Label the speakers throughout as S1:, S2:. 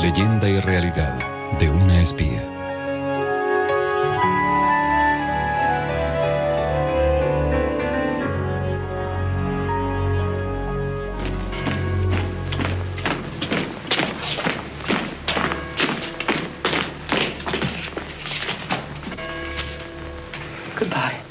S1: Leyenda y realidad de una espía.
S2: Goodbye.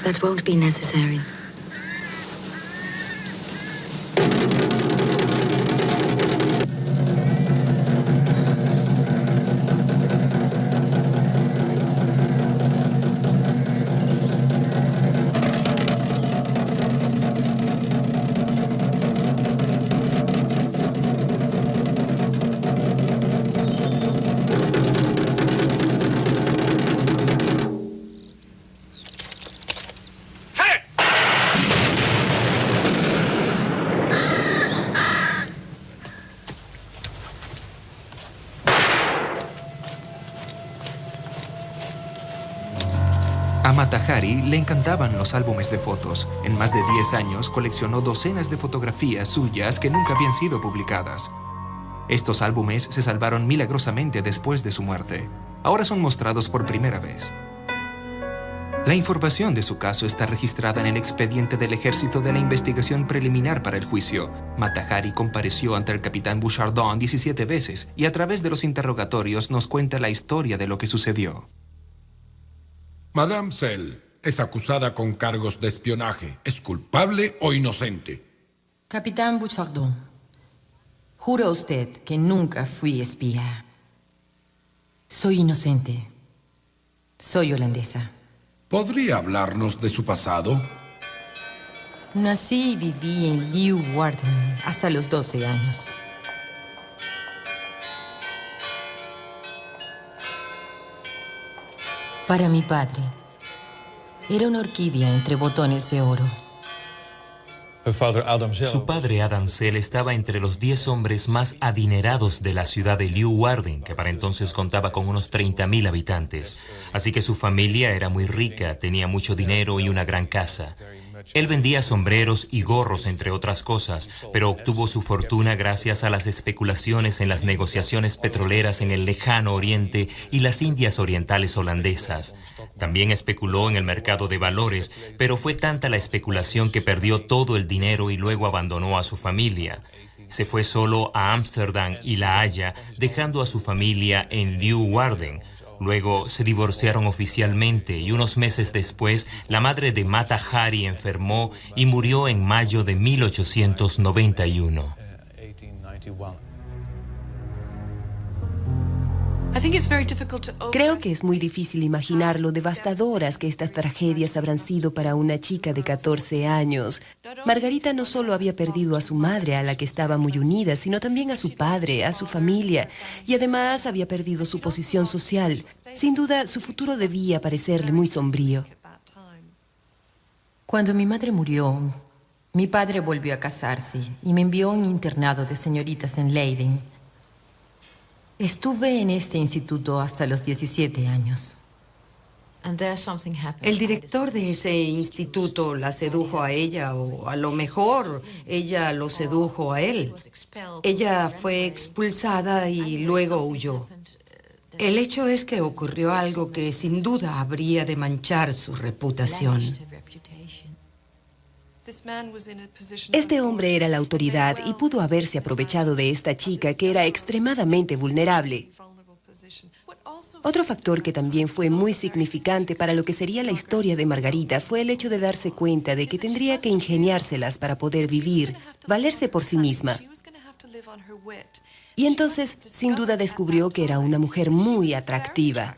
S3: That won't be necessary.
S4: A Mata Hari le encantaban los álbumes de fotos. En más de 10 años coleccionó docenas de fotografías suyas que nunca habían sido publicadas. Estos álbumes se salvaron milagrosamente después de su muerte. Ahora son mostrados por primera vez. La información de su caso está registrada en el expediente del Ejército de la Investigación Preliminar para el juicio. Mata Hari compareció ante el capitán Bouchardon 17 veces y a través de los interrogatorios nos cuenta la historia de lo que sucedió.
S5: Madame Cell es acusada con cargos de espionaje. ¿Es culpable o inocente?
S6: Capitán Bouchardon, juro a usted que nunca fui espía. Soy inocente. Soy holandesa.
S5: ¿Podría hablarnos de su pasado?
S6: Nací y viví en Leeuwarden hasta los 12 años. Para mi padre, era una orquídea entre botones de oro.
S7: Su padre, Adam Cell, estaba entre los 10 hombres más adinerados de la ciudad de Leeuwarden, que para entonces contaba con unos 30.000 habitantes. Así que su familia era muy rica, tenía mucho dinero y una gran casa. Él vendía sombreros y gorros, entre otras cosas, pero obtuvo su fortuna gracias a las especulaciones en las negociaciones petroleras en el lejano oriente y las Indias orientales holandesas. También especuló en el mercado de valores, pero fue tanta la especulación que perdió todo el dinero y luego abandonó a su familia. Se fue solo a Ámsterdam y La Haya, dejando a su familia en Leeuwarden. Luego se divorciaron oficialmente y unos meses después la madre de Mata Hari enfermó y murió en mayo de 1891.
S8: Creo que es muy difícil imaginar lo devastadoras que estas tragedias habrán sido para una chica de 14 años. Margarita no solo había perdido a su madre, a la que estaba muy unida, sino también a su padre, a su familia, y además había perdido su posición social. Sin duda, su futuro debía parecerle muy sombrío.
S6: Cuando mi madre murió, mi padre volvió a casarse y me envió a un internado de señoritas en Leiden. Estuve en este instituto hasta los 17 años.
S9: ¿El director de ese instituto la sedujo a ella o a lo mejor ella lo sedujo a él? Ella fue expulsada y luego huyó. El hecho es que ocurrió algo que sin duda habría de manchar su reputación.
S8: Este hombre era la autoridad y pudo haberse aprovechado de esta chica que era extremadamente vulnerable. Otro factor que también fue muy significante para lo que sería la historia de Margarita fue el hecho de darse cuenta de que tendría que ingeniárselas para poder vivir, valerse por sí misma. Y entonces, sin duda, descubrió que era una mujer muy atractiva.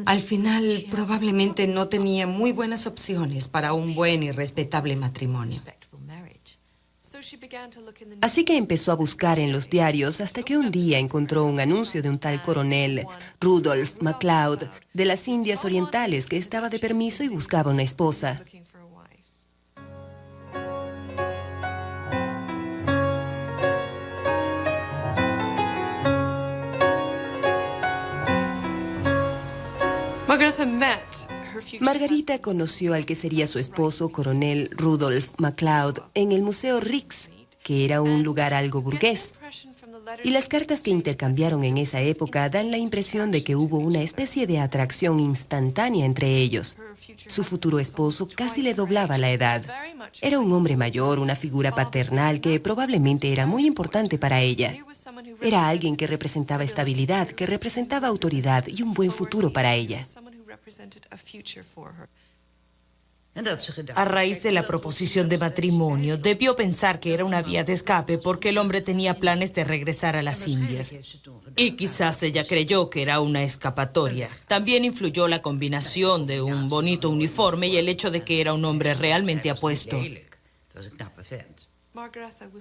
S9: Al final, probablemente no tenía muy buenas opciones para un buen y respetable matrimonio.
S8: Así que empezó a buscar en los diarios hasta que un día encontró un anuncio de un tal coronel Rudolph MacLeod de las Indias Orientales que estaba de permiso y buscaba una esposa. Margarita conoció al que sería su esposo, coronel Rudolph MacLeod, en el Museo Rijks, que era un lugar algo burgués. Y las cartas que intercambiaron en esa época dan la impresión de que hubo una especie de atracción instantánea entre ellos. Su futuro esposo casi le doblaba la edad. Era un hombre mayor, una figura paternal que probablemente era muy importante para ella. Era alguien que representaba estabilidad, que representaba autoridad y un buen futuro para ella.
S2: A raíz de la proposición de matrimonio, debió pensar que era una vía de escape porque el hombre tenía planes de regresar a las Indias. Y quizás ella creyó que era una escapatoria. También influyó la combinación de un bonito uniforme y el hecho de que era un hombre realmente apuesto.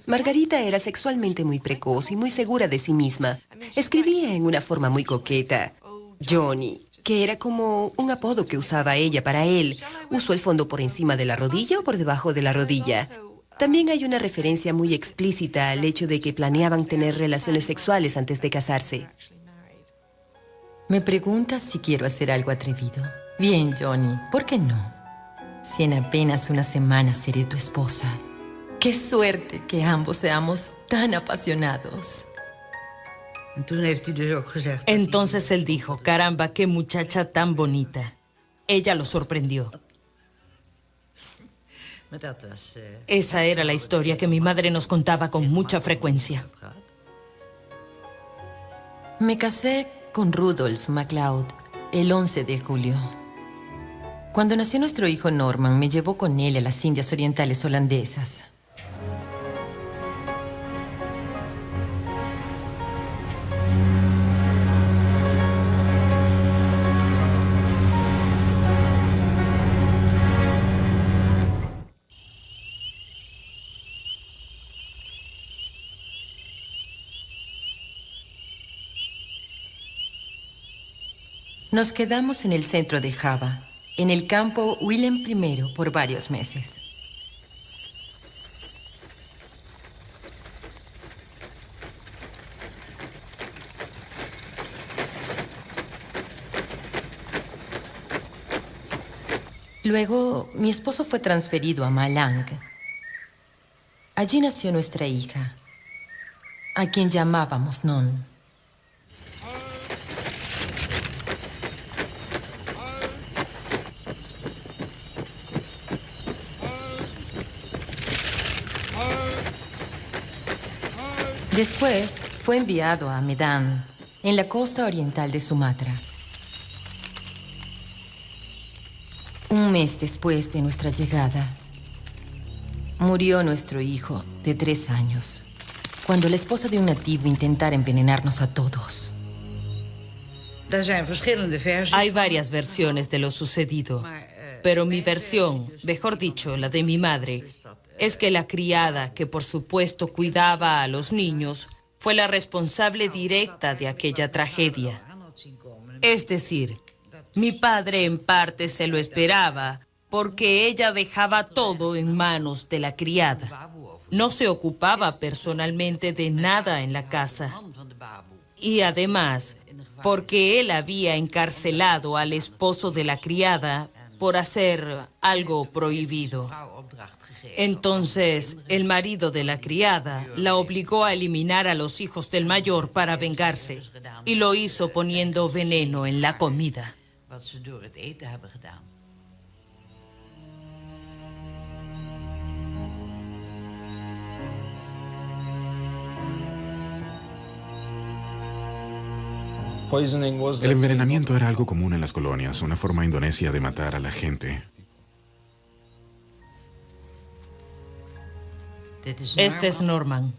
S8: Margarita era sexualmente muy precoz y muy segura de sí misma. Escribía en una forma muy coqueta. Johnny, que era como un apodo que usaba ella para él. ¿Usó el fondo por encima de la rodilla o por debajo de la rodilla? También hay una referencia muy explícita al hecho de que planeaban tener relaciones sexuales antes de casarse.
S6: Me preguntas si quiero hacer algo atrevido. Bien, Johnny, ¿por qué no? Si en apenas una semana seré tu esposa. ¡Qué suerte que ambos seamos tan apasionados!
S2: Entonces él dijo, caramba, qué muchacha tan bonita. Ella lo sorprendió. Esa era la historia que mi madre nos contaba con mucha frecuencia.
S6: Me casé con Rudolph MacLeod el 11 de julio. Cuando nació nuestro hijo Norman, me llevó con él a las Indias Orientales holandesas. Nos quedamos en el centro de Java, en el campo Willem I, por varios meses. Luego, mi esposo fue transferido a Malang. Allí nació nuestra hija, a quien llamábamos Non. Después fue enviado a Medan, en la costa oriental de Sumatra. Un mes después de nuestra llegada, murió nuestro hijo de 3 años, cuando la esposa de un nativo intentara envenenarnos a todos.
S2: Hay varias versiones de lo sucedido, pero mi versión, mejor dicho, la de mi madre, es que la criada, que por supuesto cuidaba a los niños, fue la responsable directa de aquella tragedia. Es decir, mi padre en parte se lo esperaba porque ella dejaba todo en manos de la criada. No se ocupaba personalmente de nada en la casa. Y además, porque él había encarcelado al esposo de la criada por hacer algo prohibido. Entonces, el marido de la criada la obligó a eliminar a los hijos del mayor para vengarse, y lo hizo poniendo veneno en la comida.
S10: El envenenamiento era algo común en las colonias, una forma indonesia de matar a la gente.
S2: Este es Norman.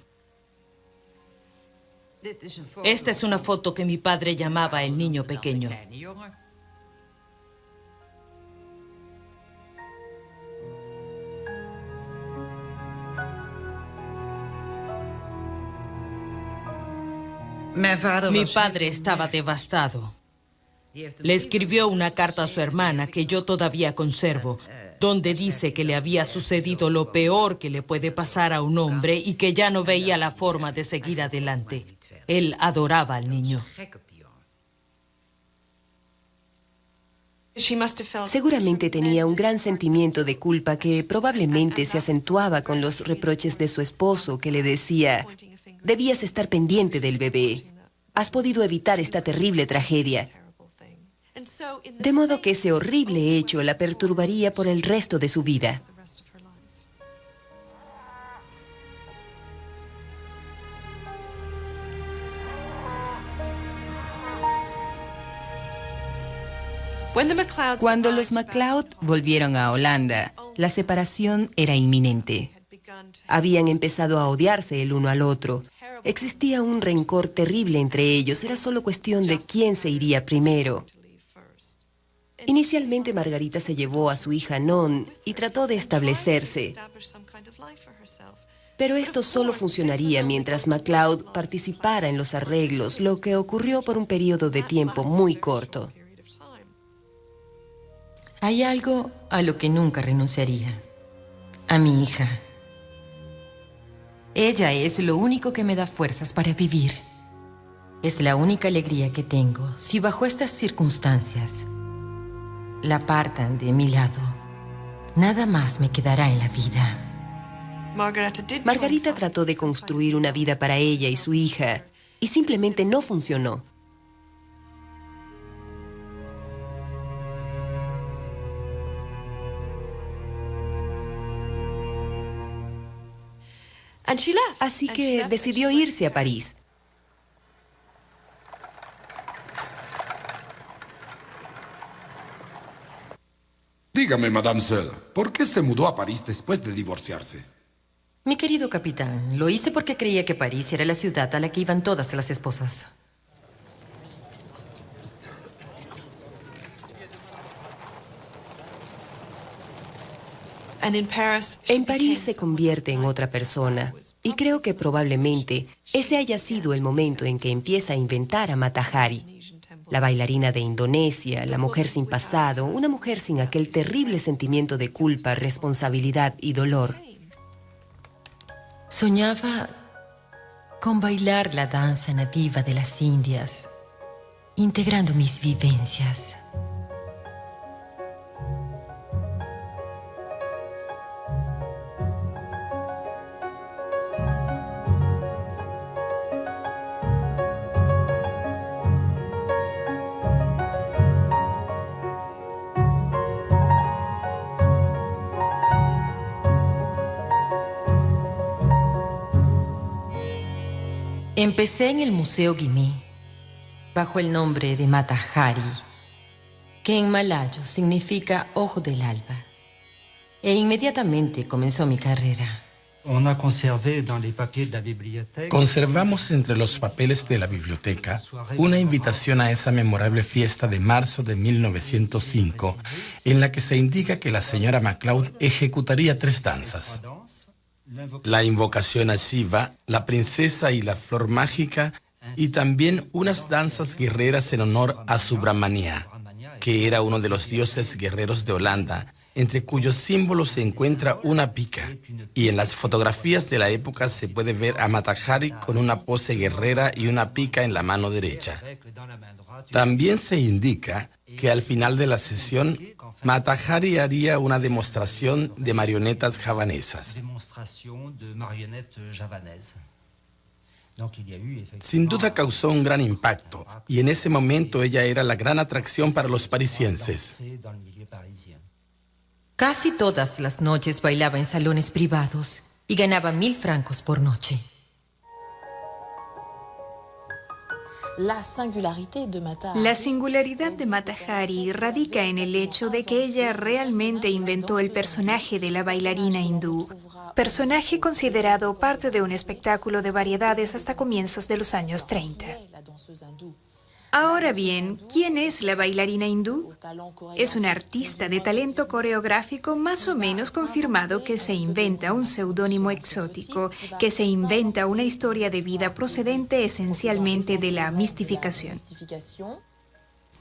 S2: Esta es una foto que mi padre llamaba el niño pequeño. Mi padre estaba devastado. Le escribió una carta a su hermana que yo todavía conservo, donde dice que le había sucedido lo peor que le puede pasar a un hombre y que ya no veía la forma de seguir adelante. Él adoraba al niño.
S8: Seguramente tenía un gran sentimiento de culpa que probablemente se acentuaba con los reproches de su esposo, que le decía: debías estar pendiente del bebé. Has podido evitar esta terrible tragedia. De modo que ese horrible hecho la perturbaría por el resto de su vida. Cuando los MacLeod volvieron a Holanda, la separación era inminente. Habían empezado a odiarse el uno al otro. Existía un rencor terrible entre ellos. Era solo cuestión de quién se iría primero. Inicialmente Margarita se llevó a su hija Non y trató de establecerse. Pero esto solo funcionaría mientras MacLeod participara en los arreglos, lo que ocurrió por un periodo de tiempo muy corto.
S6: Hay algo a lo que nunca renunciaría: a mi hija. Ella es lo único que me da fuerzas para vivir. Es la única alegría que tengo. Si bajo estas circunstancias la apartan de mi lado, nada más me quedará en la vida.
S8: Margarita trató de construir una vida para ella y su hija, y simplemente no funcionó. Así que decidió irse a París.
S5: Dígame, Madame Seul, ¿por qué se mudó a París después de divorciarse?
S6: Mi querido capitán, lo hice porque creía que París era la ciudad a la que iban todas las esposas.
S8: En París se convierte en otra persona, y creo que probablemente ese haya sido el momento en que empieza a inventar a Mata Hari, la bailarina de Indonesia, la mujer sin pasado, una mujer sin aquel terrible sentimiento de culpa, responsabilidad y dolor.
S6: Soñaba con bailar la danza nativa de las Indias, integrando mis vivencias. Empecé en el Museo Guimí, bajo el nombre de Mata Hari, que en malayo significa ojo del alba, e inmediatamente comenzó mi carrera.
S11: Conservamos entre los papeles de la biblioteca una invitación a esa memorable fiesta de marzo de 1905, en la que se indica que la señora MacLeod ejecutaría 3 danzas: la invocación a Shiva, la princesa y la flor mágica, y también unas danzas guerreras en honor a Subramania, que era uno de los dioses guerreros de Holanda, entre cuyos símbolos se encuentra una pica. Y en las fotografías de la época se puede ver a Mata Hari con una pose guerrera y una pica en la mano derecha. También se indica que al final de la sesión, Mata Hari haría una demostración de marionetas javanesas. Sin duda causó un gran impacto, y en ese momento ella era la gran atracción para los parisienses.
S6: Casi todas las noches bailaba en salones privados y ganaba 1000 francos por noche.
S12: La singularidad de Mata Hari radica en el hecho de que ella realmente inventó el personaje de la bailarina hindú. personaje considerado parte de un espectáculo de variedades hasta comienzos de los años 30. Ahora bien, ¿quién es la bailarina hindú? Es una artista de talento coreográfico más o menos confirmado que se inventa un seudónimo exótico, que se inventa una historia de vida procedente esencialmente de la mistificación.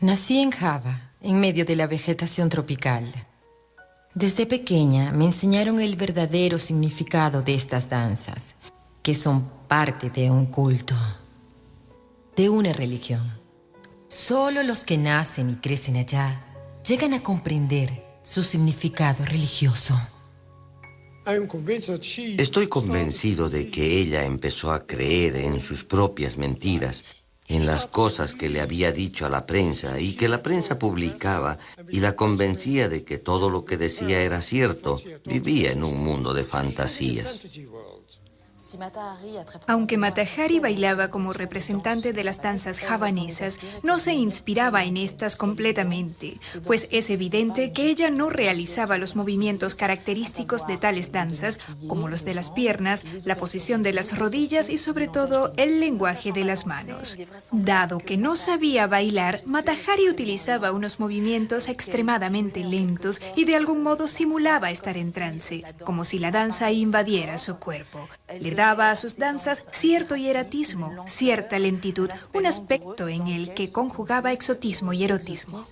S6: Nací en Java, en medio de la vegetación tropical. Desde pequeña me enseñaron el verdadero significado de estas danzas, que son parte de un culto, de una religión. Solo los que nacen y crecen allá llegan a comprender su significado religioso.
S13: Estoy convencido de que ella empezó a creer en sus propias mentiras, en las cosas que le había dicho a la prensa y que la prensa publicaba, y la convencía de que todo lo que decía era cierto. Vivía en un mundo de fantasías.
S12: Aunque Mata Hari bailaba como representante de las danzas javanesas, no se inspiraba en estas completamente, pues es evidente que ella no realizaba los movimientos característicos de tales danzas, como los de las piernas, la posición de las rodillas y sobre todo el lenguaje de las manos. Dado que no sabía bailar, Mata Hari utilizaba unos movimientos extremadamente lentos y de algún modo simulaba estar en trance, como si la danza invadiera su cuerpo. Le daba a sus danzas cierto hieratismo, cierta lentitud, un aspecto en el que conjugaba exotismo y erotismo.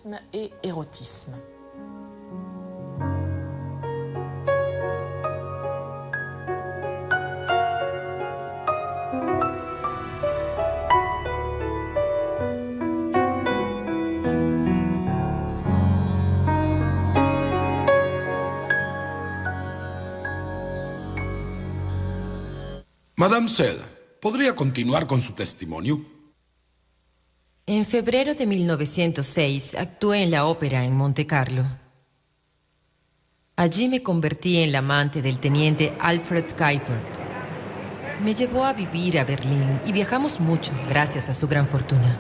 S5: Madame Sel, ¿podría continuar con su testimonio?
S6: En febrero de 1906 actué en la ópera en Monte Carlo. Allí me convertí en la amante del teniente Alfred Kuipert. Me llevó a vivir a Berlín y viajamos mucho gracias a su gran fortuna.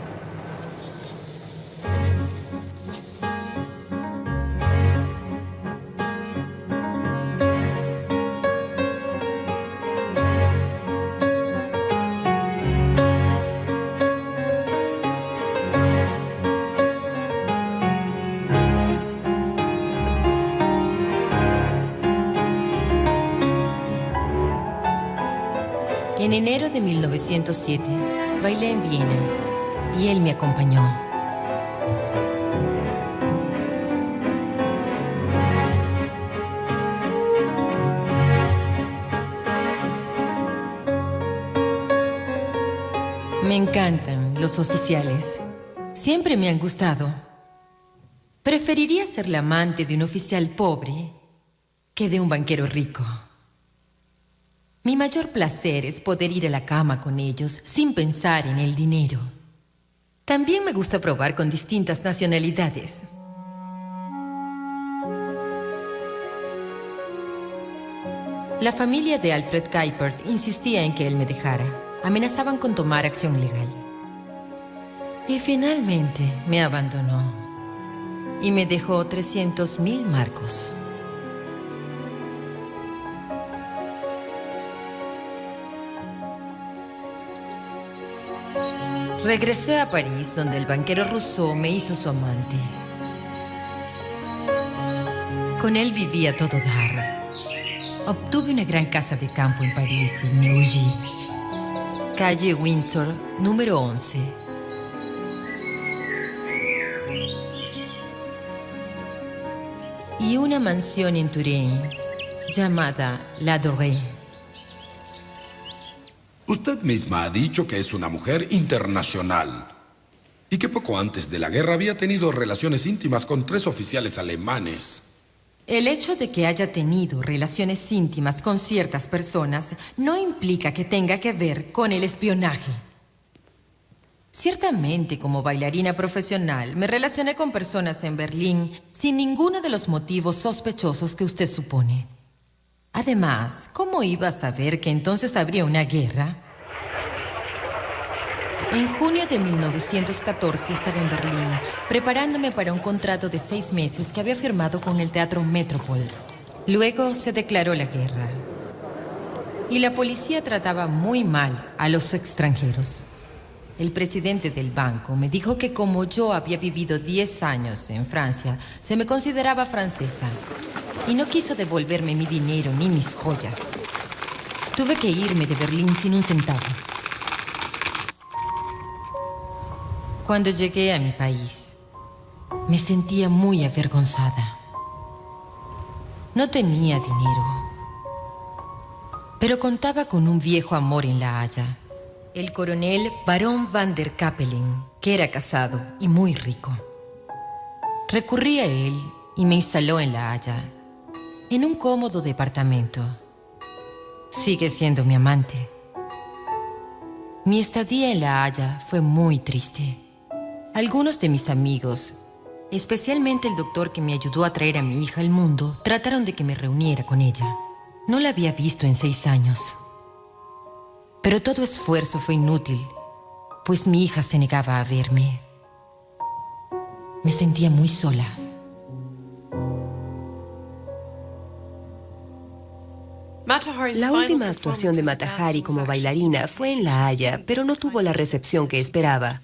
S6: En enero de 1907, bailé en Viena y él me acompañó. Me encantan los oficiales. Siempre me han gustado. Preferiría ser la amante de un oficial pobre que de un banquero rico. Mi mayor placer es poder ir a la cama con ellos sin pensar en el dinero. También me gusta probar con distintas nacionalidades. La familia de Alfred Kuipert insistía en que él me dejara. Amenazaban con tomar acción legal. Y finalmente me abandonó. Y me dejó 300.000 marcos. Regresé a París, donde el banquero Rousseau me hizo su amante. Con él vivía a todo dar. Obtuve una gran casa de campo en París, en Neuilly, calle Windsor, número 11. Y una mansión en Turín, llamada La Dorée.
S5: Usted misma ha dicho que es una mujer internacional y que poco antes de la guerra había tenido relaciones íntimas con 3 oficiales alemanes.
S6: El hecho de que haya tenido relaciones íntimas con ciertas personas no implica que tenga que ver con el espionaje. Ciertamente, como bailarina profesional, me relacioné con personas en Berlín sin ninguno de los motivos sospechosos que usted supone. Además, ¿cómo iba a saber que entonces habría una guerra? En junio de 1914 estaba en Berlín, preparándome para un contrato de 6 meses que había firmado con el Teatro Metropol. Luego se declaró la guerra. Y la policía trataba muy mal a los extranjeros. El presidente del banco me dijo que como yo había vivido 10 años en Francia, se me consideraba francesa. Y no quiso devolverme mi dinero ni mis joyas. Tuve que irme de Berlín sin un centavo. Cuando llegué a mi país, me sentía muy avergonzada. No tenía dinero, pero contaba con un viejo amor en La Haya, el coronel Barón van der Capellen, que era casado y muy rico. Recurrí a él y me instaló en La Haya, en un cómodo departamento. Sigue siendo mi amante. Mi estadía en La Haya fue muy triste. Algunos de mis amigos, especialmente el doctor que me ayudó a traer a mi hija al mundo, trataron de que me reuniera con ella. No la había visto en 6 años. Pero todo esfuerzo fue inútil, pues mi hija se negaba a verme. Me sentía muy sola.
S8: La última actuación de Mata Hari como bailarina fue en La Haya, pero no tuvo la recepción que esperaba.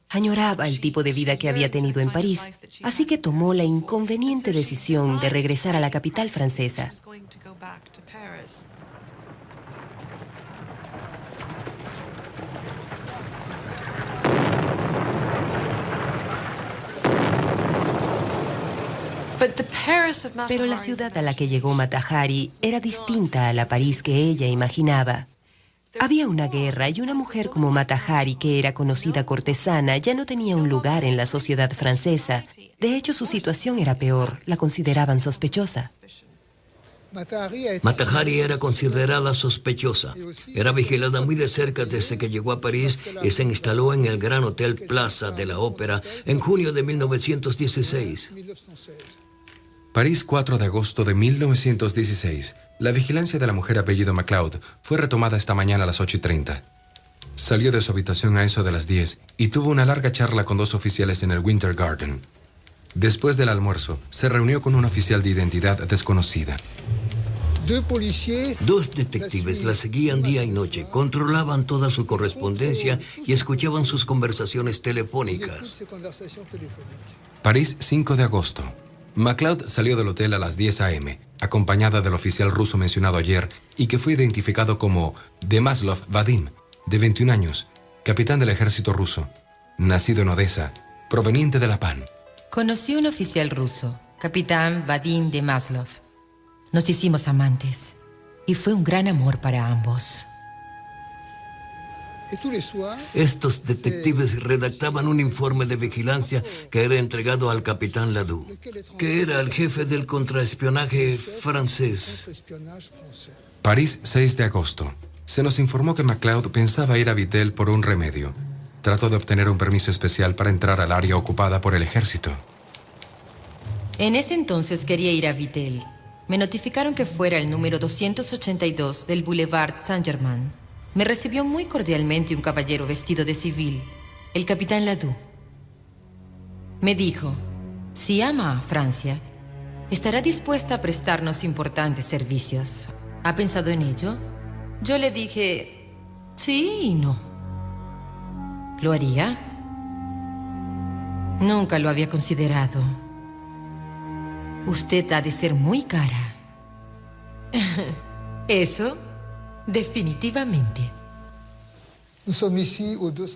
S8: Añoraba el tipo de vida que había tenido en París, así que tomó la inconveniente decisión de regresar a la capital francesa. Pero la ciudad a la que llegó Mata Hari era distinta a la París que ella imaginaba. Había una guerra y una mujer como Mata Hari, que era conocida cortesana, ya no tenía un lugar en la sociedad francesa. De hecho, su situación era peor. La consideraban sospechosa.
S14: Mata Hari era considerada sospechosa. Era vigilada muy de cerca desde que llegó a París y se instaló en el Gran Hotel Plaza de la Ópera en junio de 1916.
S4: París, 4 de agosto de 1916. La vigilancia de la mujer apellido MacLeod fue retomada esta mañana a las 8:30. Salió de su habitación a eso de las 10 y tuvo una larga charla con 2 oficiales en el Winter Garden. Después del almuerzo, se reunió con un oficial de identidad desconocida.
S14: 2 detectives la seguían día y noche, controlaban toda su correspondencia y escuchaban sus conversaciones telefónicas.
S4: París, 5 de agosto. MacLeod salió del hotel a las 10 a.m., acompañada del oficial ruso mencionado ayer y que fue identificado como Demaslov Vadim, de 21 años, capitán del ejército ruso, nacido en Odessa, proveniente de la PAN.
S6: Conocí a un oficial ruso, capitán Vadim Demaslov. Nos hicimos amantes y fue un gran amor para ambos.
S14: Estos detectives redactaban un informe de vigilancia que era entregado al capitán Ladoux, que era el jefe del contraespionaje francés.
S4: París, 6 de agosto. Se nos informó que MacLeod pensaba ir a Vittel por un remedio. Trató de obtener un permiso especial para entrar al área ocupada por el ejército.
S6: En ese entonces quería ir a Vittel. Me notificaron que fuera el número 282 del Boulevard Saint-Germain. Me recibió muy cordialmente un caballero vestido de civil, el capitán Ladoux. Me dijo, si ama a Francia, estará dispuesta a prestarnos importantes servicios. ¿Ha pensado en ello? Yo le dije, sí y no. ¿Lo haría? Nunca lo había considerado. Usted ha de ser muy cara. Eso, definitivamente.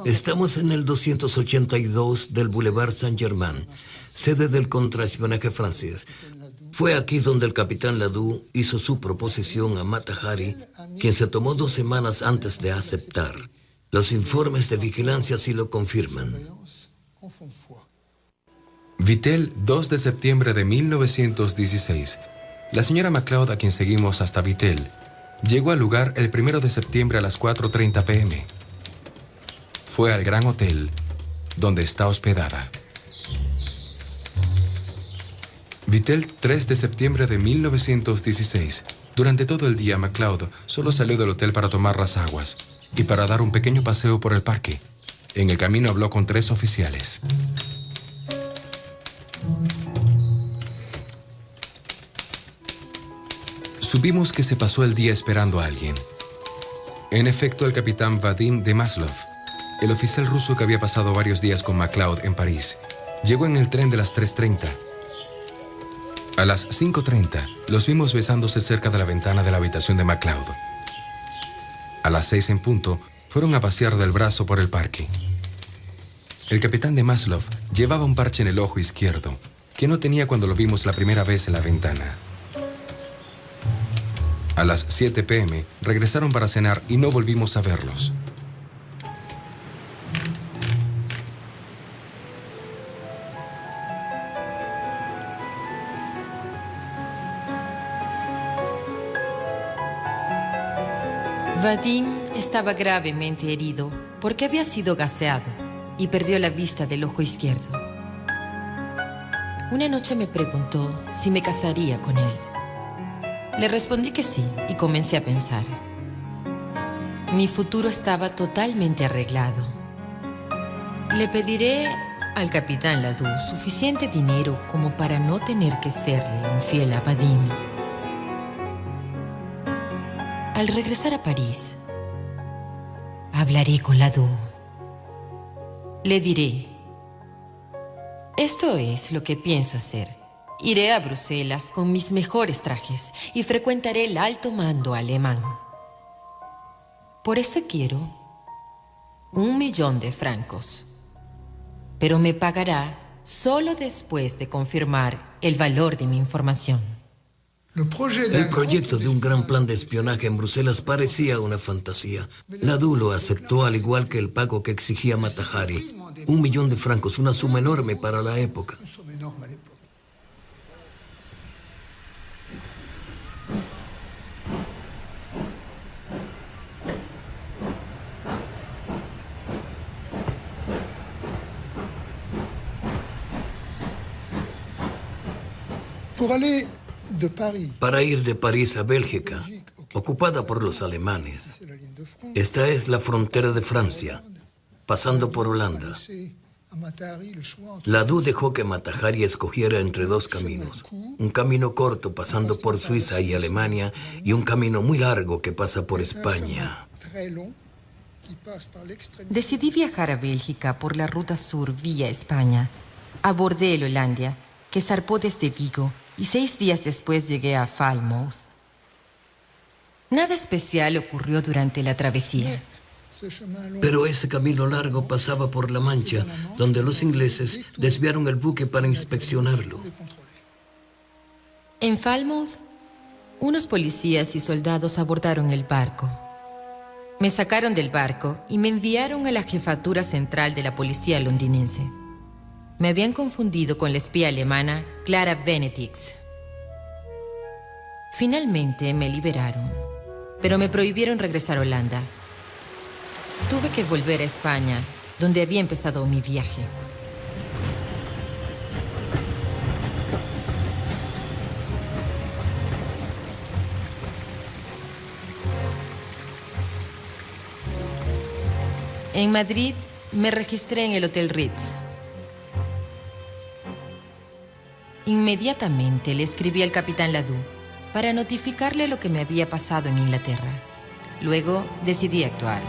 S14: Estamos en el 282 del Boulevard Saint-Germain, sede del contraespionaje francés. Fue aquí donde el capitán Ladoux hizo su proposición a Mata Hari, quien se tomó 2 semanas antes de aceptar. Los informes de vigilancia sí lo confirman.
S4: Vittel, 2 de septiembre de 1916. La señora MacLeod, a quien seguimos hasta Vittel, llegó al lugar el 1 de septiembre a las 4:30 p.m. Fue al Gran Hotel, donde está hospedada. Vittel, 3 de septiembre de 1916. Durante todo el día, MacLeod solo salió del hotel para tomar las aguas y para dar un pequeño paseo por el parque. En el camino habló con 3 oficiales. Supimos que se pasó el día esperando a alguien.
S15: En efecto, el capitán Vadim de Maslov, el oficial ruso que había pasado varios días con MacLeod en París, llegó en el tren de las 3:30. A las 5:30, los vimos besándose cerca de la ventana de la habitación de MacLeod. A las 6 en punto, fueron a pasear del brazo por el parque. El capitán de Maslov llevaba un parche en el ojo izquierdo, que no tenía cuando lo vimos la primera vez en la ventana. A las 7 p.m. regresaron para cenar y no volvimos a verlos.
S6: Vadim estaba gravemente herido porque había sido gaseado y perdió la vista del ojo izquierdo. Una noche me preguntó si me casaría con él. Le respondí que sí y comencé a pensar. Mi futuro estaba totalmente arreglado. Le pediré al capitán Ladoux suficiente dinero como para no tener que serle infiel a Vadim. Al regresar a París, hablaré con Ladoux. Le diré, esto es lo que pienso hacer. Iré a Bruselas con mis mejores trajes y frecuentaré el alto mando alemán. Por eso quiero 1.000.000 de francos. Pero me pagará solo después de confirmar el valor de mi información.
S14: El proyecto de un gran plan de espionaje en Bruselas parecía una fantasía. Ladoux lo aceptó, al igual que el pago que exigía Mata Hari. 1.000.000 de francos, una suma enorme para la época. Para ir de París a Bélgica, ocupada por los alemanes. Esta es la frontera de Francia, pasando por Holanda. Ladoux dejó que Mata Hari escogiera entre dos caminos. Un camino corto pasando por Suiza y Alemania y un camino muy largo que pasa por España.
S6: Decidí viajar a Bélgica por la ruta sur vía España. Abordé el Hollandia, que zarpó desde Vigo, y 6 días después llegué a Falmouth. Nada especial ocurrió durante la travesía.
S14: Pero ese camino largo pasaba por La Mancha, donde los ingleses desviaron el buque para inspeccionarlo.
S6: En Falmouth, unos policías y soldados abordaron el barco. Me sacaron del barco y me enviaron a la jefatura central de la policía londinense. Me habían confundido con la espía alemana Clara Benedix. Finalmente me liberaron, pero me prohibieron regresar a Holanda. Tuve que volver a España, donde había empezado mi viaje. En Madrid me registré en el Hotel Ritz. Inmediatamente le escribí al capitán Ladoux para notificarle lo que me había pasado en Inglaterra. Luego decidí actuar.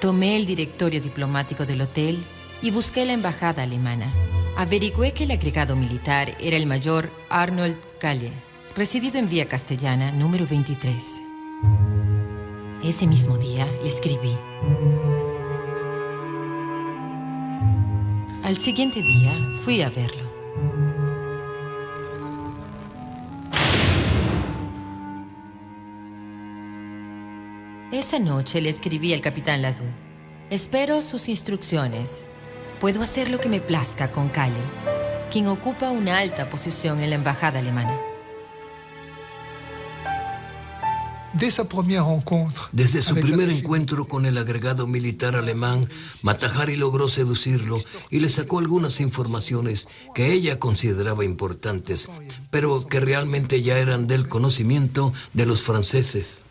S6: Tomé el directorio diplomático del hotel y busqué la embajada alemana. Averigüé que el agregado militar era el mayor Arnold Kalle, residido en Vía Castellana, número 23. Ese mismo día le escribí. Al siguiente día fui a verlo. Esa noche le escribí al capitán Ladoux. Espero sus instrucciones. Puedo hacer lo que me plazca con Kalle, quien ocupa una alta posición en la embajada alemana.
S14: Desde su primer encuentro con el agregado militar alemán, Mata Hari logró seducirlo y le sacó algunas informaciones que ella consideraba importantes, pero que realmente ya eran del conocimiento de los franceses.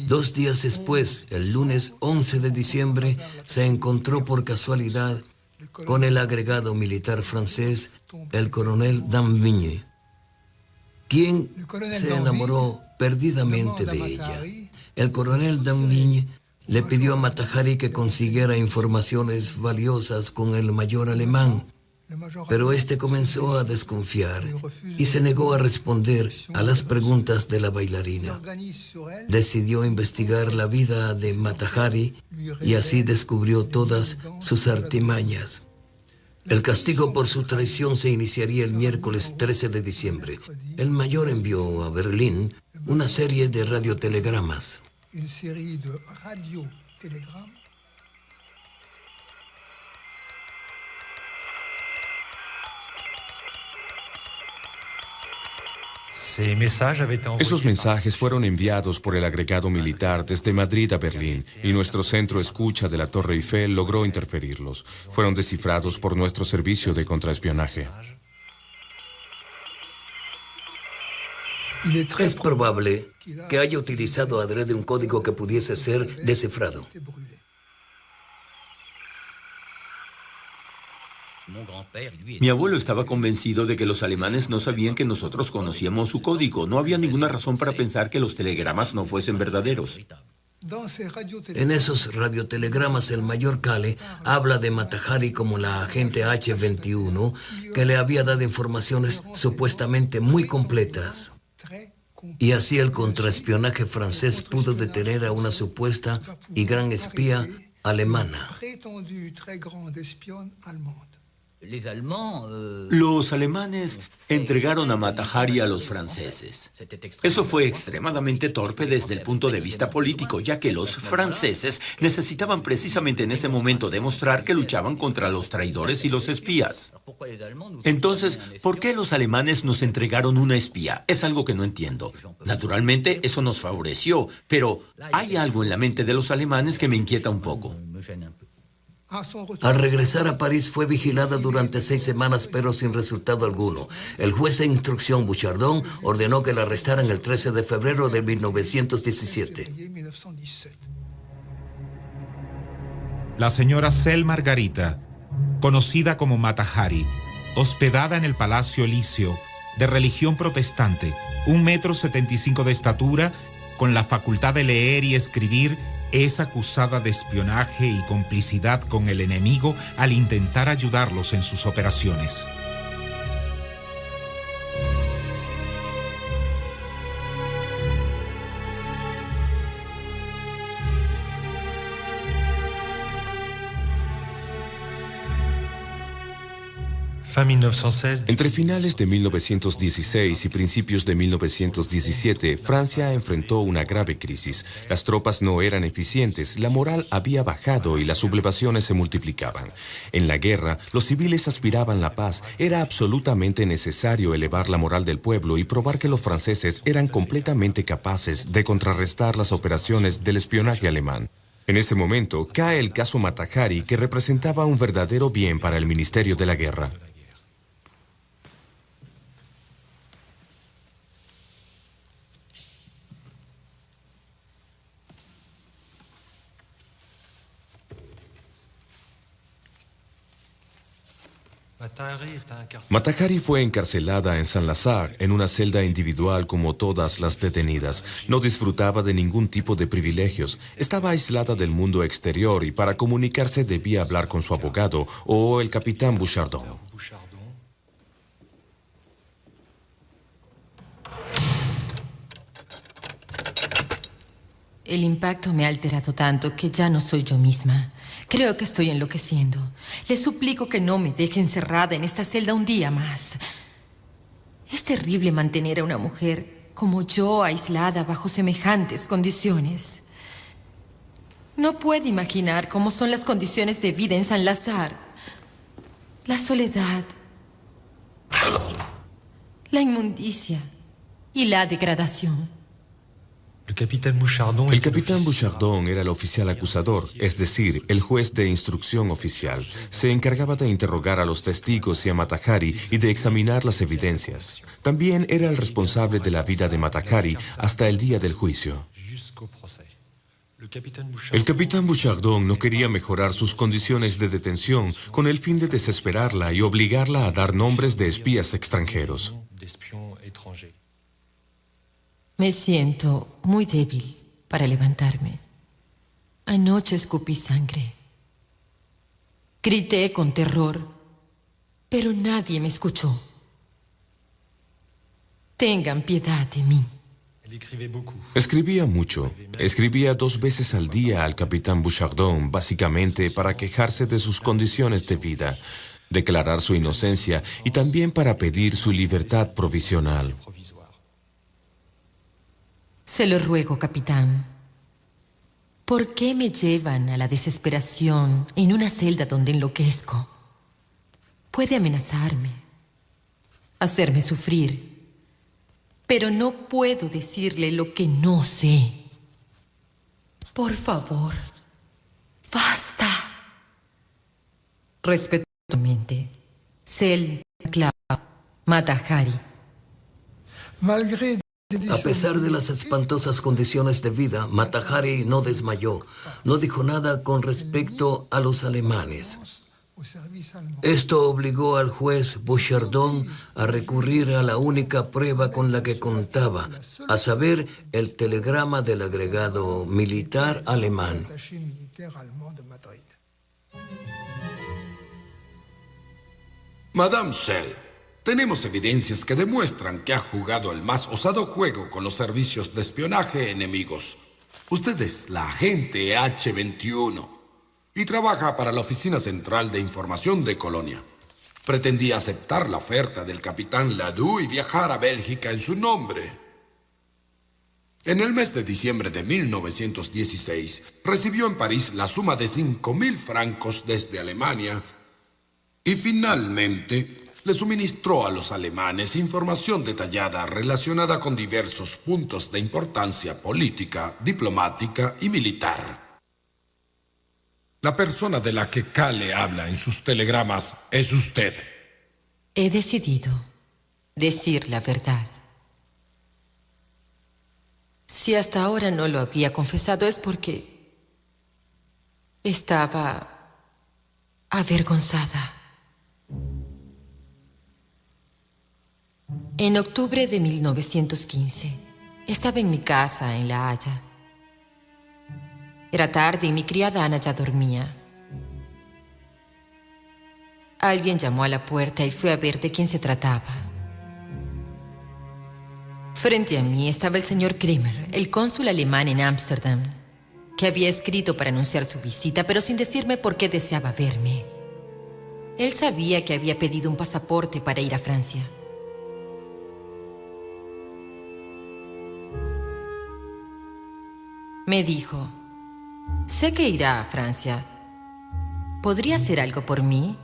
S14: 2 días después, el lunes 11 de diciembre, se encontró por casualidad con el agregado militar francés, el coronel Damvigne. quien se enamoró perdidamente de ella. El coronel Danvigne le pidió a Mata Hari que consiguiera informaciones valiosas con el mayor alemán, pero este comenzó a desconfiar y se negó a responder a las preguntas de la bailarina. Decidió investigar la vida de Mata Hari y así descubrió todas sus artimañas. El castigo por su traición se iniciaría el miércoles 13 de diciembre. El mayor envió a Berlín una serie de radiotelegramas.
S16: Esos mensajes fueron enviados por el agregado militar desde Madrid a Berlín y nuestro centro escucha de la Torre Eiffel logró interferirlos. Fueron descifrados por nuestro servicio de contraespionaje.
S14: Es probable que haya utilizado adrede un código que pudiese ser descifrado.
S17: Mi abuelo estaba convencido de que los alemanes no sabían que nosotros conocíamos su código. No había ninguna razón para pensar que los telegramas no fuesen verdaderos.
S14: En esos radiotelegramas, el mayor Kale habla de Mata Hari como la agente H-21 que le había dado informaciones supuestamente muy completas. Y así el contraespionaje francés pudo detener a una supuesta y gran espía alemana.
S17: Los alemanes entregaron a Mata Hari a los franceses. Eso fue extremadamente torpe desde el punto de vista político, ya que los franceses necesitaban precisamente en ese momento demostrar que luchaban contra los traidores y los espías. Entonces, ¿por qué los alemanes nos entregaron una espía? Es algo que no entiendo. Naturalmente, eso nos favoreció, pero hay algo en la mente de los alemanes que me inquieta un poco.
S14: Al regresar a París fue vigilada durante 6 semanas, pero sin resultado alguno. El juez de instrucción Bouchardon ordenó que la arrestaran el 13 de febrero de 1917.
S18: La señora Cel Margarita, conocida como Mata Hari, hospedada en el Palacio Elíseo, de religión protestante, 1,75 m de estatura, con la facultad de leer y escribir, es acusada de espionaje y complicidad con el enemigo al intentar ayudarlos en sus operaciones.
S16: Entre finales de 1916 y principios de 1917, Francia enfrentó una grave crisis. Las tropas no eran eficientes, la moral había bajado y las sublevaciones se multiplicaban. En la guerra, los civiles aspiraban la paz. Era absolutamente necesario elevar la moral del pueblo y probar que los franceses eran completamente capaces de contrarrestar las operaciones del espionaje alemán. En ese momento, cae el caso Mata Hari, que representaba un verdadero bien para el Ministerio de la Guerra. Mata Hari fue encarcelada en Saint-Lazare, en una celda individual como todas las detenidas. No disfrutaba de ningún tipo de privilegios. Estaba aislada del mundo exterior y para comunicarse debía hablar con su abogado o el capitán Bouchardon.
S6: El impacto me ha alterado tanto que ya no soy yo misma. Creo que estoy enloqueciendo. Le suplico que no me deje encerrada en esta celda un día más. Es terrible mantener a una mujer como yo aislada bajo semejantes condiciones. No puede imaginar cómo son las condiciones de vida en Saint-Lazare. La soledad, la inmundicia y la degradación.
S16: El capitán Bouchardon era el oficial acusador, es decir, el juez de instrucción oficial. Se encargaba de interrogar a los testigos y a Mata Hari y de examinar las evidencias. También era el responsable de la vida de Mata Hari hasta el día del juicio. El capitán Bouchardon no quería mejorar sus condiciones de detención con el fin de desesperarla y obligarla a dar nombres de espías extranjeros.
S6: Me siento muy débil para levantarme. Anoche escupí sangre. Grité con terror, pero nadie me escuchó. Tengan piedad de mí.
S16: Escribía mucho. Escribía 2 veces al día al capitán Bouchardon, básicamente para quejarse de sus condiciones de vida, declarar su inocencia y también para pedir su libertad provisional.
S6: Se lo ruego, capitán. ¿Por qué me llevan a la desesperación en una celda donde enloquezco? Puede amenazarme, hacerme sufrir, pero no puedo decirle lo que no sé. Por favor, basta. Respetuosamente, Selma Matahari.
S14: A pesar de las espantosas condiciones de vida, Matahari no desmayó. No dijo nada con respecto a los alemanes. Esto obligó al juez Bouchardon a recurrir a la única prueba con la que contaba, a saber, el telegrama del agregado militar alemán.
S5: Madame Sell, tenemos evidencias que demuestran que ha jugado el más osado juego con los servicios de espionaje enemigos. Usted es la agente H-21 y trabaja para la Oficina Central de Información de Colonia. Pretendía aceptar la oferta del capitán Ladoux y viajar a Bélgica en su nombre. En el mes de diciembre de 1916, recibió en París la suma de 5.000 francos desde Alemania y finalmente le suministró a los alemanes información detallada relacionada con diversos puntos de importancia política, diplomática y militar. La persona de la que Kahle habla en sus telegramas es usted.
S6: He decidido decir la verdad. Si hasta ahora no lo había confesado es porque estaba avergonzada. En octubre de 1915, estaba en mi casa en La Haya. Era tarde y mi criada Ana ya dormía. Alguien llamó a la puerta y fui a ver de quién se trataba. Frente a mí estaba el señor Kremer, el cónsul alemán en Ámsterdam, que había escrito para anunciar su visita, pero sin decirme por qué deseaba verme. Él sabía que había pedido un pasaporte para ir a Francia. Me dijo, sé que irá a Francia. ¿Podría hacer algo por mí?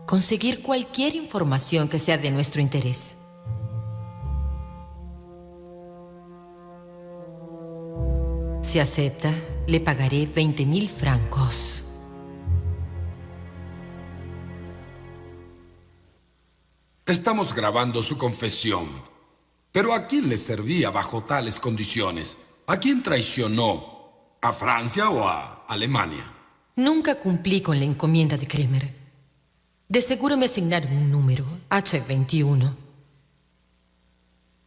S6: Conseguir cualquier información que sea de nuestro interés. Si acepta, le pagaré 20.000 francos.
S5: Estamos grabando su confesión. Pero ¿a quién le servía bajo tales condiciones? ¿A quién traicionó? ¿A Francia o a Alemania?
S6: Nunca cumplí con la encomienda de Kremer. De seguro me asignaron un número, H-21.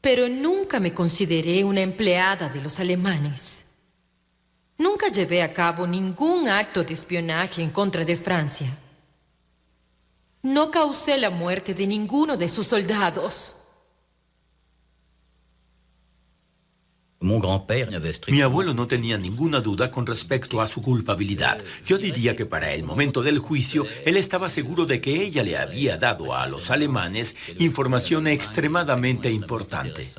S6: Pero nunca me consideré una empleada de los alemanes. Nunca llevé a cabo ningún acto de espionaje en contra de Francia. No causé la muerte de ninguno de sus soldados.
S17: Mi abuelo no tenía ninguna duda con respecto a su culpabilidad. Yo diría que para el momento del juicio, él estaba seguro de que ella le había dado a los alemanes información extremadamente importante.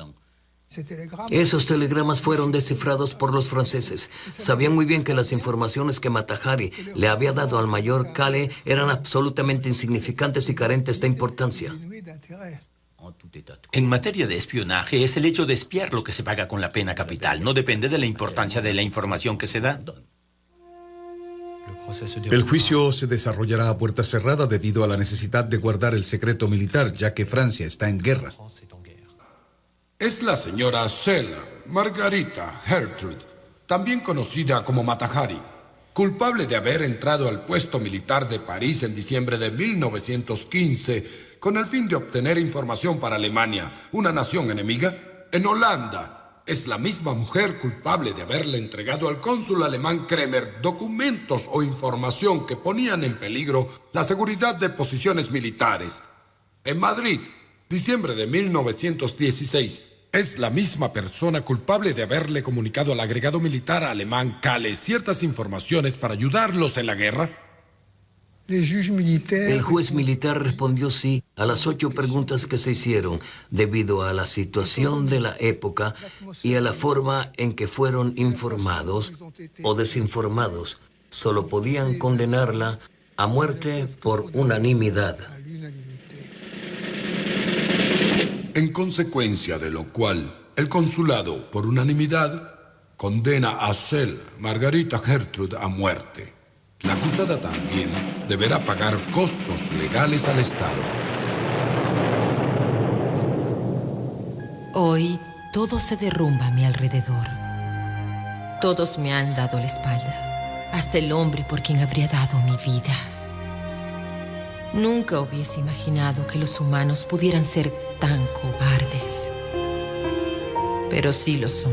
S14: Esos telegramas fueron descifrados por los franceses. Sabían muy bien que las informaciones que Matahari le había dado al mayor Kahle eran absolutamente insignificantes y carentes de importancia.
S17: En materia de espionaje, es el hecho de espiar lo que se paga con la pena capital. No depende de la importancia de la información que se da.
S19: El juicio se desarrollará a puerta cerrada debido a la necesidad de guardar el secreto militar, ya que Francia está en guerra.
S5: Es la señora Selma Margarita Gertrude, también conocida como Matahari, culpable de haber entrado al puesto militar de París en diciembre de 1915 con el fin de obtener información para Alemania, una nación enemiga, en Holanda, es la misma mujer culpable de haberle entregado al cónsul alemán Kremer documentos o información que ponían en peligro la seguridad de posiciones militares. En Madrid, diciembre de 1916, es la misma persona culpable de haberle comunicado al agregado militar alemán Kalle ciertas informaciones para ayudarlos en la guerra.
S14: El juez militar respondió sí a las 8 preguntas que se hicieron debido a la situación de la época y a la forma en que fueron informados o desinformados. Solo podían condenarla a muerte por unanimidad.
S5: En consecuencia de lo cual, el consulado, por unanimidad, condena a Schell Margarita Gertrud a muerte. La acusada también deberá pagar costos legales al Estado.
S6: Hoy todo se derrumba a mi alrededor. Todos me han dado la espalda, hasta el hombre por quien habría dado mi vida. Nunca hubiese imaginado que los humanos pudieran ser tan cobardes. Pero sí lo son.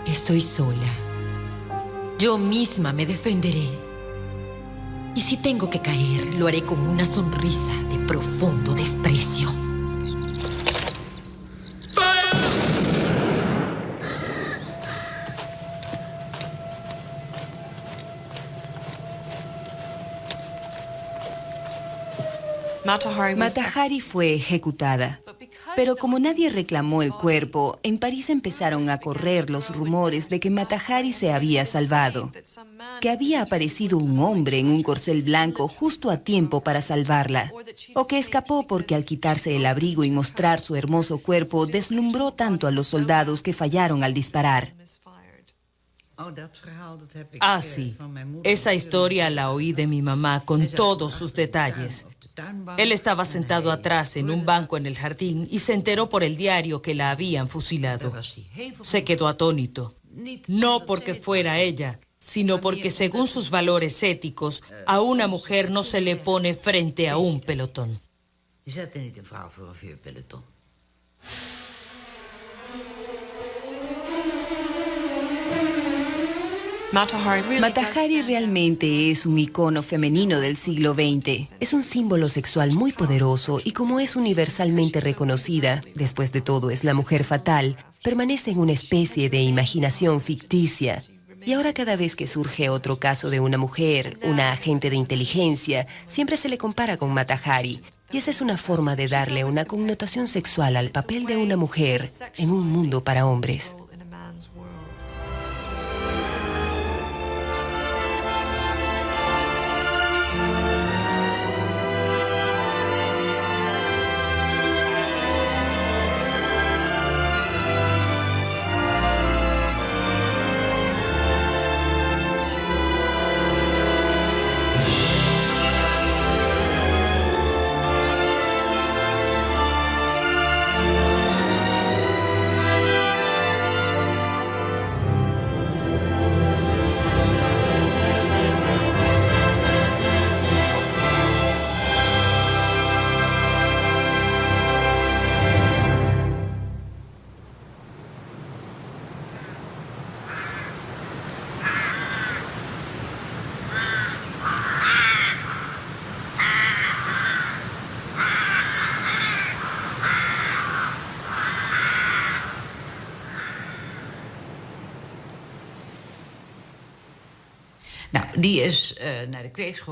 S6: Estoy sola. Yo misma me defenderé. Y si tengo que caer, lo haré con una sonrisa de profundo desprecio.
S8: Mata Hari fue ejecutada. Pero como nadie reclamó el cuerpo, en París empezaron a correr los rumores de que Mata Hari se había salvado, que había aparecido un hombre en un corcel blanco justo a tiempo para salvarla, o que escapó porque al quitarse el abrigo y mostrar su hermoso cuerpo deslumbró tanto a los soldados que fallaron al disparar.
S2: Ah, sí. Esa historia la oí de mi mamá con todos sus detalles. Él estaba sentado atrás en un banco en el jardín y se enteró por el diario que la habían fusilado. Se quedó atónito. No porque fuera ella, sino porque según sus valores éticos, a una mujer no se le pone frente a un pelotón.
S8: Mata Hari realmente es un icono femenino del siglo XX. Es un símbolo sexual muy poderoso y como es universalmente reconocida, después de todo es la mujer fatal, permanece en una especie de imaginación ficticia. Y ahora cada vez que surge otro caso de una mujer, una agente de inteligencia, siempre se le compara con Mata Hari. Y esa es una forma de darle una connotación sexual al papel de una mujer en un mundo para hombres.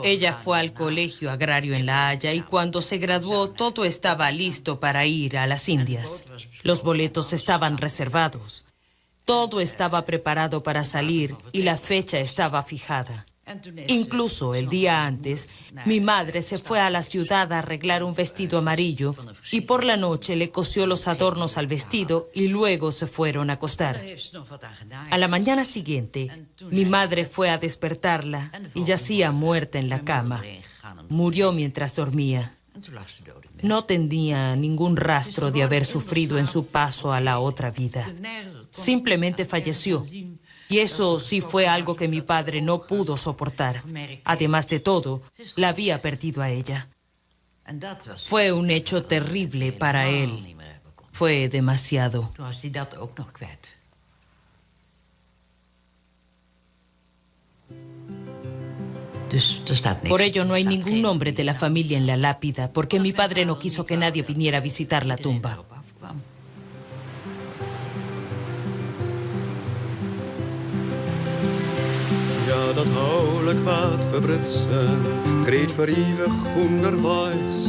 S2: Ella fue al colegio agrario en La Haya y cuando se graduó todo estaba listo para ir a las Indias. Los boletos estaban reservados. Todo estaba preparado para salir y la fecha estaba fijada. Incluso el día antes, mi madre se fue a la ciudad a arreglar un vestido amarillo y por la noche le cosió los adornos al vestido y luego se fueron a acostar. A la mañana siguiente, mi madre fue a despertarla y yacía muerta en la cama. Murió mientras dormía. No tenía ningún rastro de haber sufrido en su paso a la otra vida. Simplemente falleció. Y eso sí fue algo que mi padre no pudo soportar. Además de todo, la había perdido a ella. Fue un hecho terrible para él. Fue demasiado. Por ello no hay ningún nombre de la familia en la lápida, porque mi padre no quiso que nadie viniera a visitar la tumba.
S20: Ja, dat houwelijk wat verbritsen, kreet voor eeuwig onderwijs,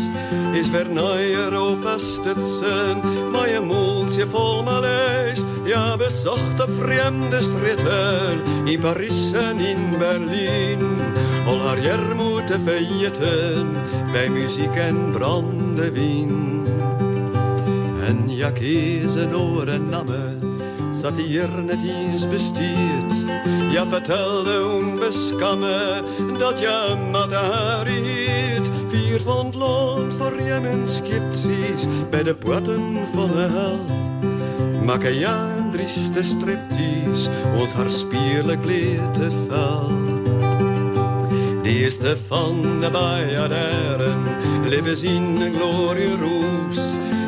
S20: is weer naar Europa stitsen, maar je moeltje vol malaise. Ja, bezocht de vreemde stritten, in Parijs en in Berlijn, al haar jermoete feiten, bij muziek en brandewijn. En ja, kezen oren namen, zat hier net eens bestiert. Ja, vertelde onbeskamme dat je Matahari heet. 4 van het land voor Jemen sceptisch bij de poorten van de hel. Maken ja een trieste striptease, want haar spierlijk leed te fel. De eerste van de Bajaderen leven zien een glorieroes.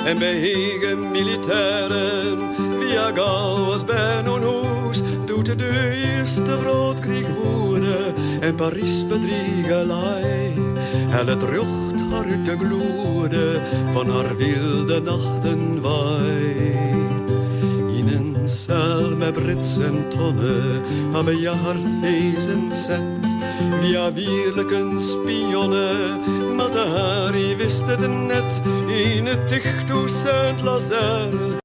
S20: En bij hege militairen, via Gauws bij onhoes, doet de eerste vrootkrieg voeren en Parijs bedriegelij. Elle drocht haar uit de gloede van haar wilde nachtenwaai. In een cel met Brits en tonnen hebben ja haar feesten zet, via wierlijke spionnen. Matahari wist het net in het dichthuis Saint-Lazare.